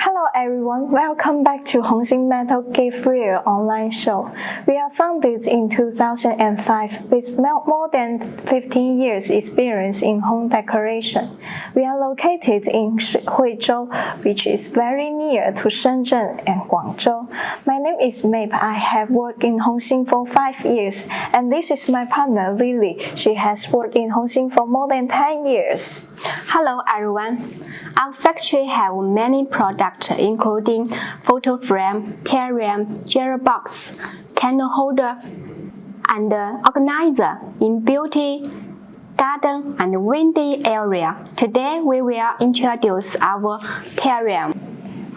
Hello everyone, welcome back to Hongxin Metal Gift Real online show. We are founded in 2005 with more than 15 years experience in home decoration. We are located in Huizhou, which is very near to Shenzhen and Guangzhou. My name is Mape. I have worked in Hongxin for 5 years, and this is my partner Lily. She has worked in Hongxin for more than 10 years. Hello everyone. Our factory have many products including photo frame, terrarium, jar box, candle holder, and organizer in beauty, garden, and windy area. Today we will introduce our terrarium.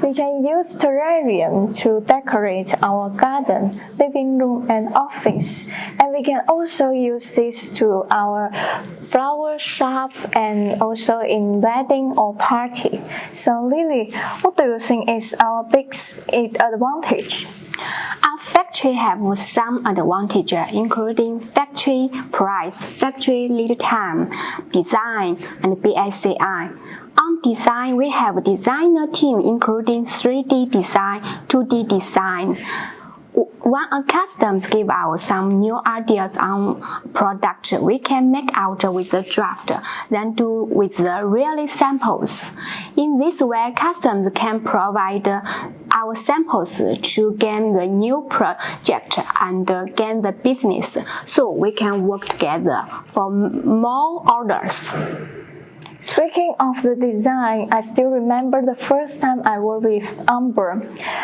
We can use terrarium to decorate our garden, living room, and office. And we can also use this to our flower shop and also in wedding or party. So Lily, what do you think is our biggest advantage? Our factory have some advantages including factory price, factory lead time, design, and BSCI. On design, we have a designer team including 3D design, 2D design. When a customer gives us some new ideas on product, we can make out with the draft, then do with the real samples. In this way, customers can provide our samples to gain the new project and gain the business, so we can work together for more orders. Speaking of the design, I still remember the first time I worked with Amber.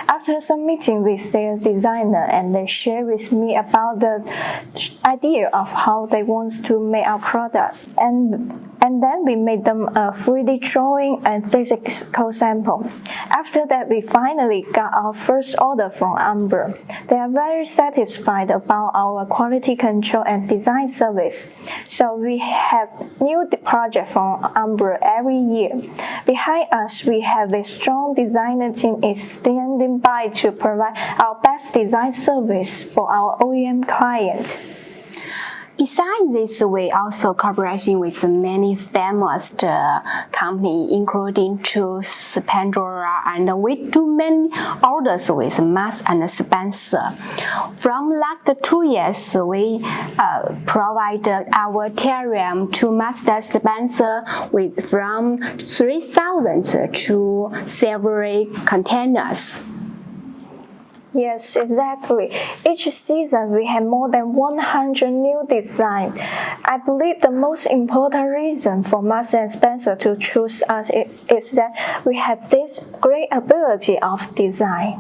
After some meeting with their designer, and they shared with me about the idea of how they want to make our product. And then we made them a 3D drawing and physical sample. After that, we finally got our first order from Amber. They are very satisfied about our quality control and design service. So we have new project from Amber every year. Behind us, we have a strong designer team is standing by to provide our best design service for our OEM clients. Besides this, we also collaboration with many famous companies, including Choose, Pandora, and we do many orders with Marks and Spencer. From last 2 years, we provide our terrarium to Marks and Spencer with from 3,000 to several containers. Yes, exactly. Each season we have more than 100 new designs. I believe the most important reason for Marks and Spencer to choose us is that we have this great ability of design.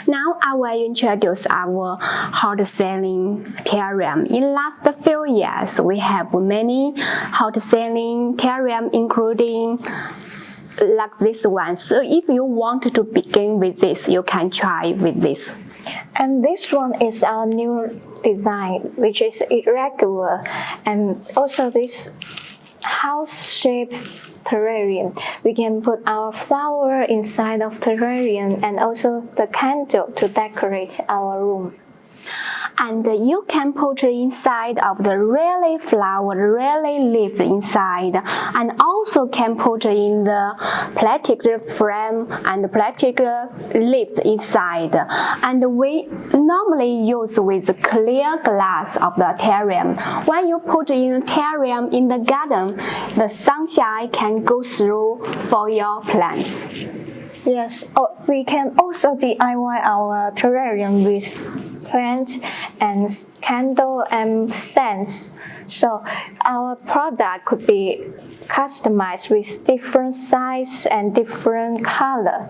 Now I will introduce our hot-selling terrarium. In last few years, we have many hot-selling terrarium, including like this one. So if you want to begin with this, you can try with this. And this one is our new design, which is irregular, and also this house-shaped terrarium. We can put our flower inside of terrarium and also the candle to decorate our room. And you can put inside of the really flower, really leaf inside, and also can put in the plastic frame and plastic leaves inside. And we normally use with clear glass of the terrarium. When you put in terrarium in the garden, the sunshine can go through for your plants. Yes, we can also DIY our terrarium with plants and candle and scents. So our product could be customized with different size and different color.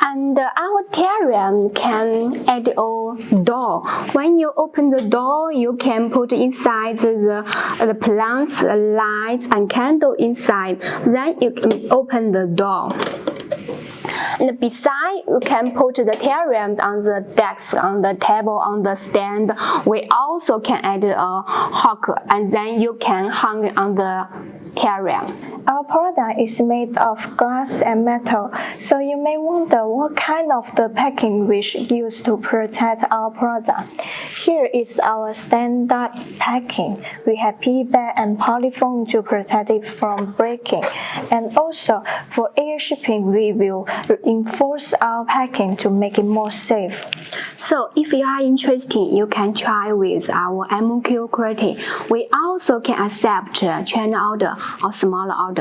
And our terrarium can add a door. When you open the door, you can put inside the plants, lights, and candle inside. Then you can open the door. And besides, you can put the terrariums on the desk, on the table, on the stand. We also can add a hook, and then you can hang on the terrarium. Our product is made of glass and metal, so you may wonder what kind of the packing we should use to protect our product. Here is our standard packing. We have PE-bag and polyfoam to protect it from breaking. And also, for air shipping, we will reinforce our packing to make it more safe. So if you are interested, you can try with our MOQ quality. We also can accept China order or smaller order.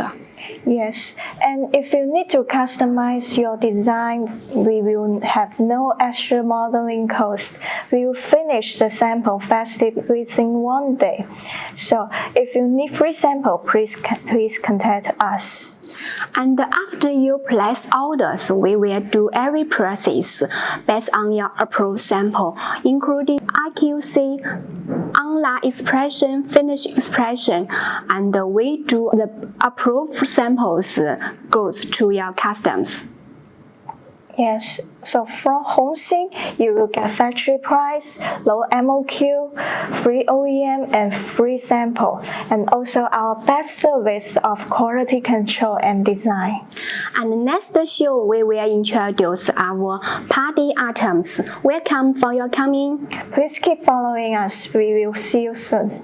Yes, and if you need to customize your design, we will have no extra modeling cost. We will finish the sample faster within 1 day. So if you need free sample, please contact us. And after you place orders, we will do every process based on your approved sample, including IQC, online expression, finish expression, and we do the approved samples goes to your customs. Yes, so from Hongxin, you will get factory price, low MOQ, free OEM, and free sample, and also our best service of quality control and design. And next show, we will introduce our party items. Welcome for your coming. Please keep following us. We will see you soon.